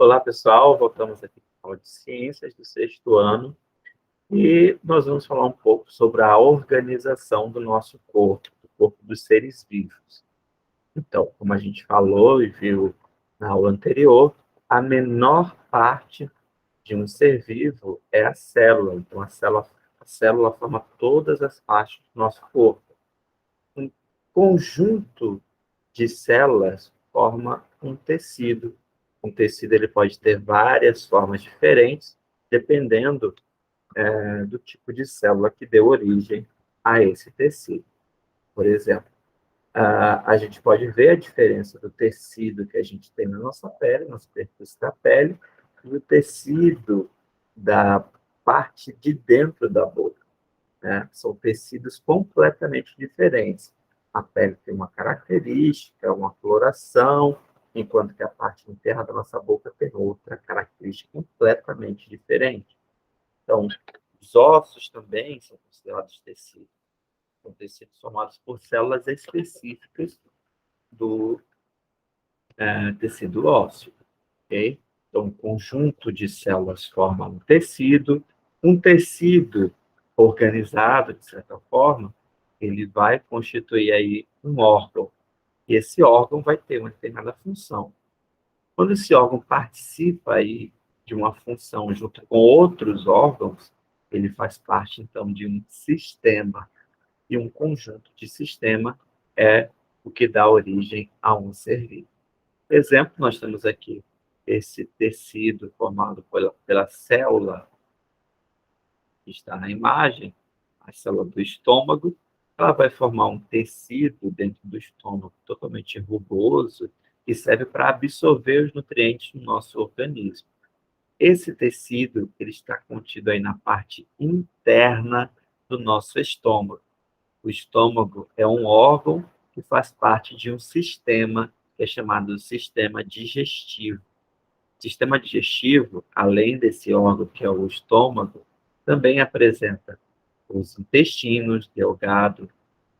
Olá, pessoal. Voltamos aqui para a aula de ciências do sexto ano e nós vamos falar um pouco sobre a organização do nosso corpo, do corpo dos seres vivos. Então, como a gente falou e viu na aula anterior, a menor parte de um ser vivo é a célula. Então, a célula forma todas as partes do nosso corpo. Um conjunto de células forma um tecido. Um tecido ele pode ter várias formas diferentes, dependendo do tipo de célula que deu origem a esse tecido. Por exemplo, a gente pode ver a diferença do tecido que a gente tem na nossa pele, na superfície da pele, e o tecido da parte de dentro da boca, né? São tecidos completamente diferentes. A pele tem uma característica, uma coloração, enquanto que a parte interna da nossa boca tem outra característica completamente diferente. Então, os ossos também são considerados tecidos. São tecidos formados por células específicas do tecido ósseo. Okay? Então, um conjunto de células forma um tecido organizado, de certa forma, ele vai constituir aí um órgão, e esse órgão vai ter uma determinada função. Quando esse órgão participa aí de uma função junto com outros órgãos, ele faz parte, então, de um sistema, e um conjunto de sistema é o que dá origem a um ser vivo. Exemplo, nós temos aqui esse tecido formado pela célula que está na imagem, a célula do estômago. Ela vai formar um tecido dentro do estômago totalmente rugoso, que serve para absorver os nutrientes do nosso organismo. Esse tecido ele está contido aí na parte interna do nosso estômago. O estômago é um órgão que faz parte de um sistema que é chamado sistema digestivo. O sistema digestivo, além desse órgão que é o estômago, também apresenta os intestinos, delgado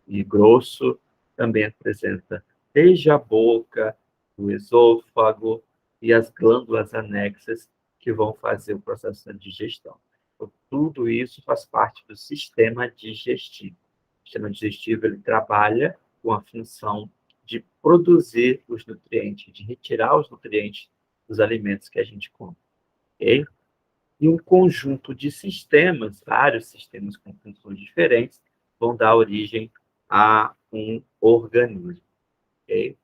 e grosso, também apresenta desde a boca, o esôfago e as glândulas anexas que vão fazer o processo de digestão. Então, tudo isso faz parte do sistema digestivo. O sistema digestivo ele trabalha com a função de produzir os nutrientes, de retirar os nutrientes dos alimentos que a gente come. Okay? E um conjunto de sistemas, vários sistemas com funções diferentes, vão dar origem a um organismo. Okay?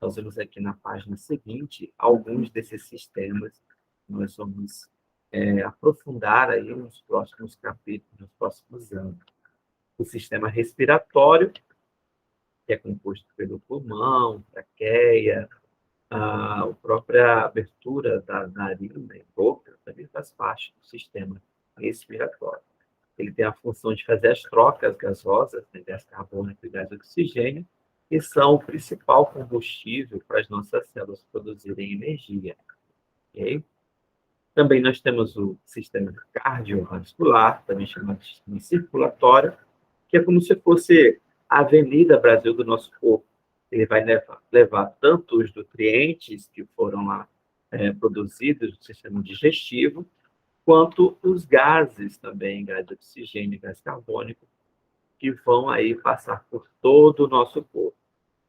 Nós vemos aqui na página seguinte alguns desses sistemas que nós vamos aprofundar aí nos próximos capítulos, nos próximos anos. O sistema respiratório, que é composto pelo pulmão, traqueia, a própria abertura da narina e boca também faz parte do sistema respiratório. Ele tem a função de fazer as trocas gasosas, né, gás carbônico e gás oxigênio, que são o principal combustível para as nossas células produzirem energia. Okay? Também nós temos o sistema cardiovascular, também chamado de sistema circulatório, que é como se fosse a Avenida Brasil do nosso corpo. Ele vai levar tanto os nutrientes que foram lá produzidos no sistema digestivo, quanto os gases também, gás de oxigênio e gás carbônico, que vão aí passar por todo o nosso corpo.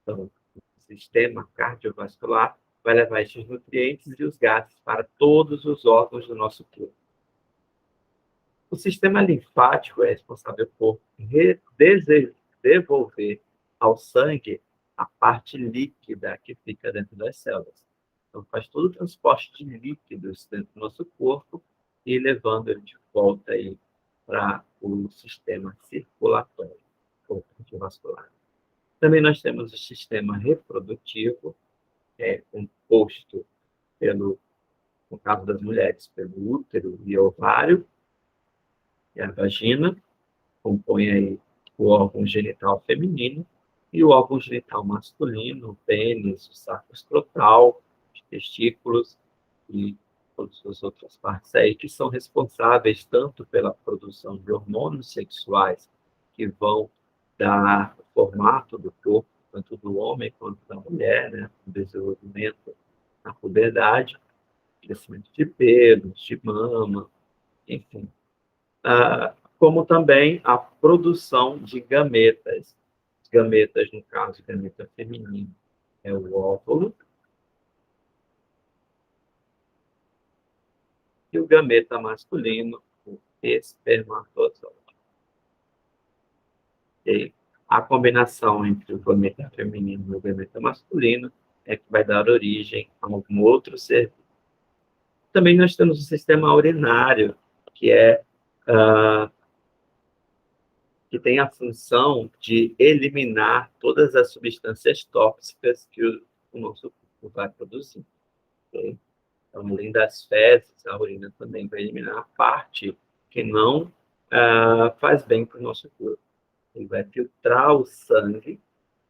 Então, o sistema cardiovascular vai levar esses nutrientes e os gases para todos os órgãos do nosso corpo. O sistema linfático é responsável por devolver ao sangue a parte líquida que fica dentro das células. Então, faz todo o transporte de líquidos dentro do nosso corpo e levando ele de volta aí para o sistema circulatório, ou cardiovascular. Também nós temos o sistema reprodutivo, que é composto no caso das mulheres, pelo útero e ovário, e a vagina, compõe aí o órgão genital feminino, e o órgão genital masculino, o pênis, o saco escrotal, os testículos e todas as outras partes aí que são responsáveis tanto pela produção de hormônios sexuais que vão dar o formato do corpo, tanto do homem quanto da mulher, né, o desenvolvimento na puberdade, crescimento de pelos, de mama, enfim. Como também a produção de gametas. Gametas, no caso, gameta feminino é o óvulo, e o gameta masculino, o espermatozoide. E a combinação entre o gameta feminino e o gameta masculino é que vai dar origem a algum outro ser. Também nós temos o sistema urinário, que que tem a função de eliminar todas as substâncias tóxicas que o nosso corpo vai produzir. Okay? Então, além das fezes, a urina também vai eliminar a parte que não faz bem para o nosso corpo. Ele vai filtrar o sangue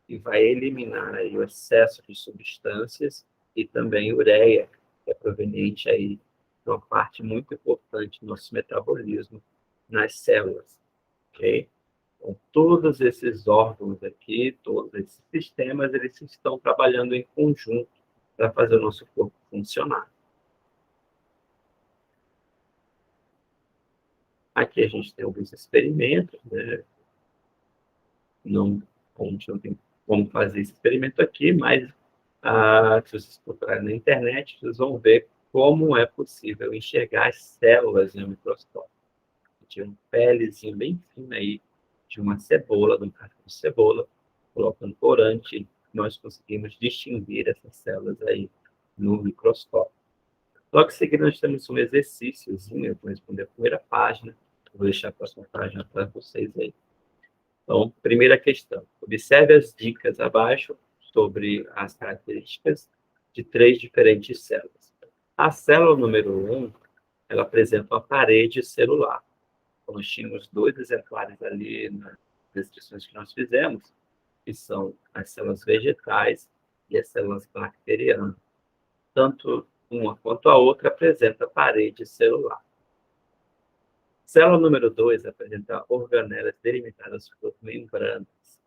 e vai eliminar aí o excesso de substâncias e também ureia, que é proveniente aí de uma parte muito importante do nosso metabolismo nas células. Ok? Então, todos esses órgãos aqui, todos esses sistemas, eles estão trabalhando em conjunto para fazer o nosso corpo funcionar. Aqui a gente tem alguns experimentos, né? A gente não tem como fazer esse experimento aqui, mas se vocês procurarem na internet, vocês vão ver como é possível enxergar as células no microscópio. Tinha um pelezinho bem fino aí de uma cebola, de um casco de cebola, colocando corante, nós conseguimos distinguir essas células aí no microscópio. Logo em seguida, nós temos um exercíciozinho, eu vou responder a primeira página, vou deixar a próxima página para vocês aí. Então, primeira questão. Observe as dicas abaixo sobre as características de 3 diferentes células. A célula número 1, ela apresenta uma parede celular. Então, nós tínhamos 2 exemplares ali nas descrições que nós fizemos, que são as células vegetais e as células bacterianas. Tanto uma quanto a outra apresenta parede celular. Célula número 2 apresenta organelas delimitadas por membranas.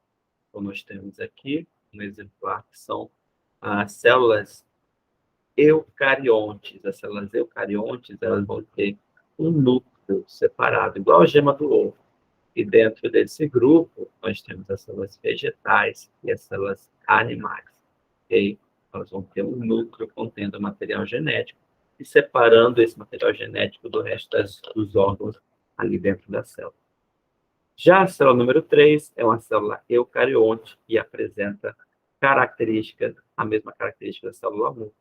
Então, nós temos aqui um exemplar que são as células eucariontes. As células eucariontes, elas vão ter um núcleo separado, igual a gema do ovo. E dentro desse grupo, nós temos as células vegetais e as células animais. Okay? Elas vão ter um núcleo contendo material genético e separando esse material genético do resto dos órgãos ali dentro da célula. Já a célula número 3 é uma célula eucarionte e apresenta a mesma característica da célula 1,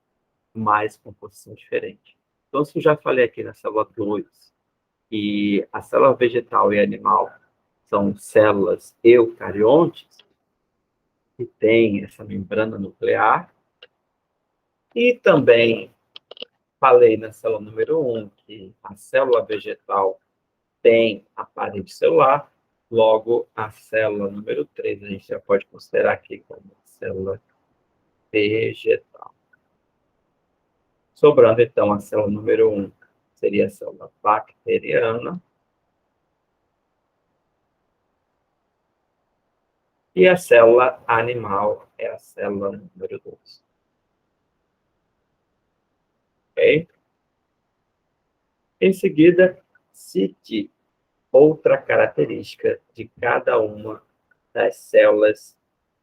mas composição diferente. Então, se eu já falei aqui na célula 2, e a célula vegetal e animal são células eucariontes, que têm essa membrana nuclear, e também falei na célula número 1 que a célula vegetal tem a parede celular, logo a célula número 3 a gente já pode considerar aqui como célula vegetal. Sobrando, então, a célula número 1 seria a célula bacteriana. E a célula animal é a célula número 2. Ok? Em seguida, cite outra característica de cada uma das células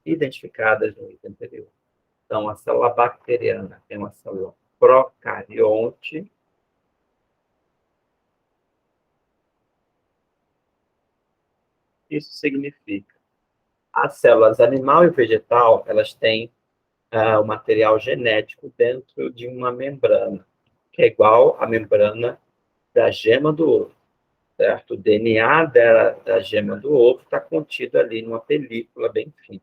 identificadas no item anterior. Então, a célula bacteriana é uma célula procarionte. Isso significa as células animal e vegetal, elas têm o material genético dentro de uma membrana, que é igual à membrana da gema do ovo, certo? O DNA da gema do ovo está contido ali numa película bem fina.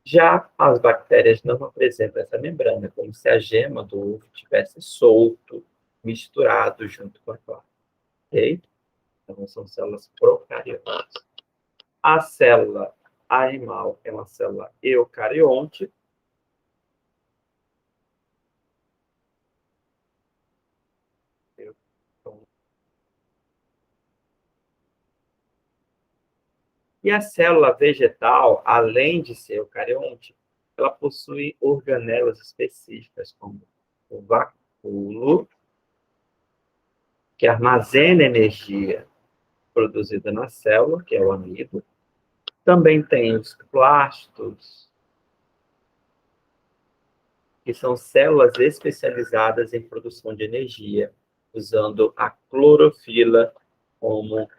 Já as bactérias não apresentam essa membrana, como se a gema do ovo tivesse solto, misturado junto com a clara. Ok? Então, são células procariotas. A célula animal é uma célula eucarionte. E a célula vegetal, além de ser eucarionte, ela possui organelas específicas, como núcleo, que armazena energia produzida na célula, que é o amido. Também tem os plastos, que são células especializadas em produção de energia, usando a clorofila como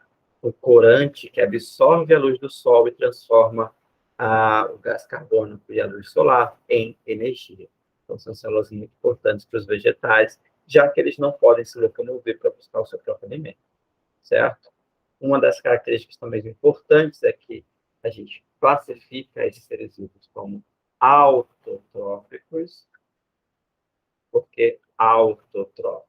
o corante que absorve a luz do sol e transforma o gás carbônico e a luz solar em energia. Então, são células muito importantes para os vegetais, já que eles não podem se locomover para buscar o seu próprio alimento, certo? Uma das características também importantes é que a gente classifica esses seres vivos como autotróficos. Por que autotróficos?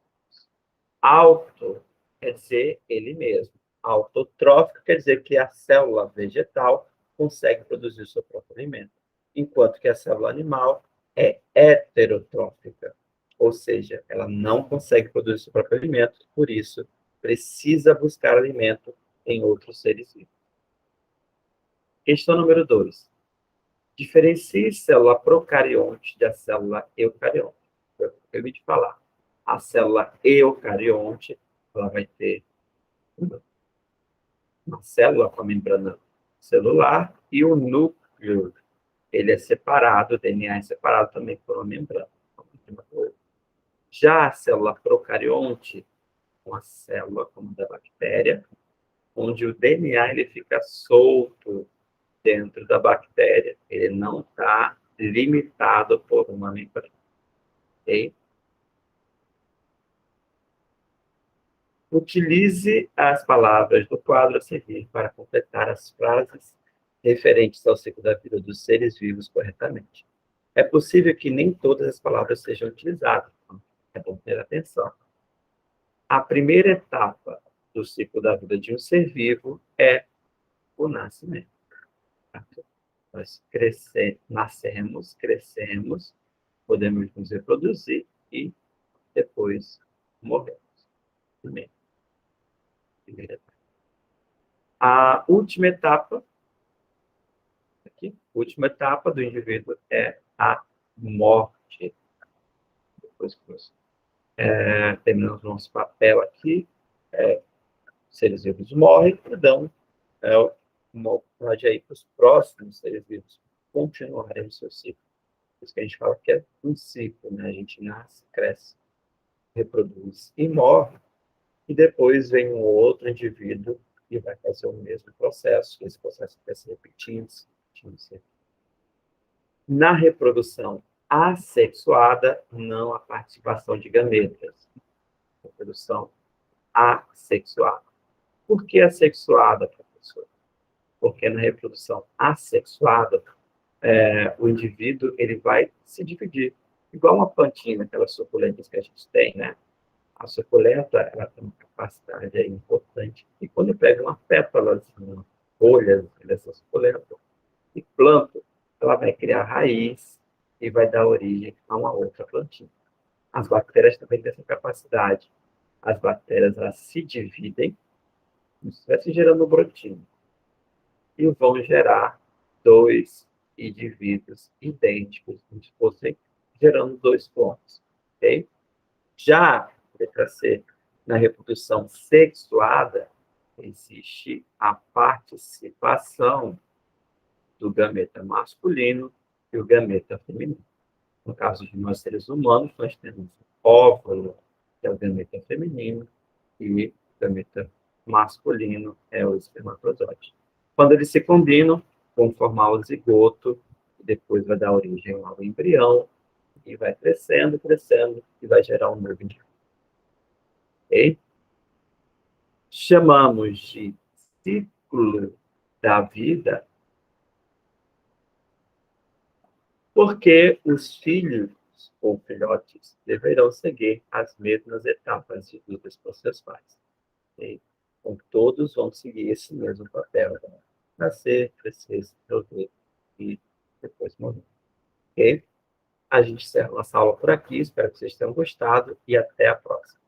Auto quer dizer ele mesmo. Autotrófico quer dizer que a célula vegetal consegue produzir o seu próprio alimento, enquanto que a célula animal é heterotrófica, ou seja, ela não consegue produzir o seu próprio alimento, por isso precisa buscar alimento em outros seres vivos. Questão número 2. Diferencie célula procarionte da célula eucarionte. Eu acabei de falar. A célula eucarionte, ela vai ter uma célula com a membrana celular e o núcleo, ele é separado, o DNA é separado também por uma membrana. Já a célula procarionte, uma célula como a da bactéria, onde o DNA ele fica solto dentro da bactéria, ele não está limitado por uma membrana. Okay? Utilize as palavras do quadro a seguir para completar as frases referentes ao ciclo da vida dos seres vivos corretamente. É possível que nem todas as palavras sejam utilizadas, então é bom ter atenção. A primeira etapa do ciclo da vida de um ser vivo é o nascimento. Nós nascemos, crescemos, podemos nos reproduzir e depois morremos. Primeira etapa. A última etapa do indivíduo é a morte. Depois que nós terminamos nosso papel aqui, seres vivos morrem, então pode ir para os próximos seres vivos continuarem o seu ciclo. Por isso que a gente fala que é um ciclo, né? A gente nasce, cresce, reproduz e morre, e depois vem um outro indivíduo e vai fazer o mesmo processo, esse processo vai se repetindo. Na reprodução assexuada, não há participação de gametas. Reprodução assexuada. Por que assexuada, professor? Porque na reprodução assexuada, o indivíduo ele vai se dividir. Igual uma plantinha, aquelas suculentas que a gente tem, né? A suculenta ela tem uma capacidade importante. E quando eu pego uma pétala, uma folha dessa suculenta, e planto, ela vai criar raiz e vai dar origem a uma outra plantinha. As bactérias também têm essa capacidade. As bactérias elas se dividem, como se estivesse gerando um brotinho, e vão gerar dois indivíduos idênticos, como se fossem gerando dois clones. Okay? Já, para ser na reprodução sexuada, existe a participação do gameta masculino e o gameta feminino. No caso de nós seres humanos, nós temos o óvulo, que é o gameta feminino, e o gameta masculino é o espermatozoide. Quando eles se combinam, vão formar o zigoto, e depois vai dar origem ao embrião, e vai crescendo, crescendo, e vai gerar um novo indivíduo. Ok? Chamamos de ciclo da vida porque os filhos ou filhotes deverão seguir as mesmas etapas de vida processuais. Okay? Então, todos vão seguir esse mesmo papel. Né? Nascer, crescer, se desenvolver e depois morrer. Ok? A gente encerra nossa aula por aqui. Espero que vocês tenham gostado e até a próxima.